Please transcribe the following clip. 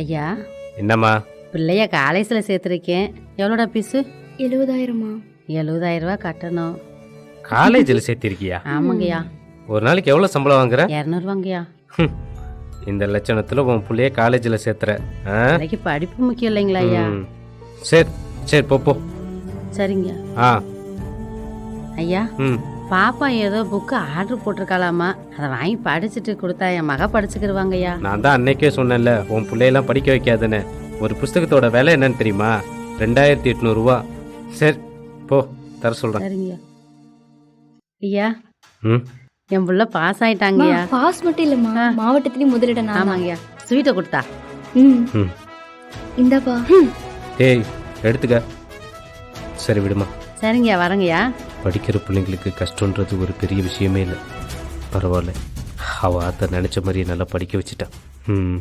ஐயா, என்னம்மா? பிள்ளைய காலேஜ்ல சேர்த்துருக்கேன். எவ்வளோடா பீஸு? 70,000மா? 70,000 ரூபா கட்டணும். காலேஜில் சேர்த்திருக்கியா? ஆமாங்கய்யா. ஒரு நாளைக்கு எவ்வளோ சம்பளம் வாங்குற? 200 ரூபாங்கய்யா. இந்த லட்சணத்தில் உன் பிள்ளைய காலேஜில் சேர்த்துற? நாளைக்கு படிப்பு முக்கியம் இல்லைங்களா ஐயா? சரி சரி போ. சரிங்க ஆ ஐயா. ம் பாப்பா ஏதோ புக்கு ஆர்டர் போட்டிருக்காளாமா, அதை வாங்கி படிச்சுட்டு கொடுத்தா என் மக படிச்சுக்கிடுவாங்க ஐயா. நான் தான் அன்னைக்கே சொன்னேன்ல உன் பிள்ளையெல்லாம் படிக்க வைக்காதுன்னு. ஒரு புஸ்தகத்தோட விலை என்னன்னு தெரியுமா? 2800 ரூபா. சரி போ, தர சொல்கிறேன். சரிங்க ஐயா. ம் என் புள்ள பாஸ் ஆயிட்டாங்கய்யா. பாஸ் மட்டும் இல்லம்மா, மாவட்டத்திலயும் முதலிடம் நான் தான். ஆமாங்கய்யா. ஸ்வீட்டை கொடுத்தா. ம் இந்தாப்பா. ஏய் எடுத்துக்க. சரி விடுமா. சரிங்கய்யா, வரங்கய்யா. படிக்கிற பிள்ளைங்களுக்கு கஷ்டன்றது ஒரு பெரிய விஷயமே இல்லை. பரவாயில்ல, அவள் ஆத்த நினச்ச மாதிரியே நல்லா படிக்க வச்சுட்டான். ம்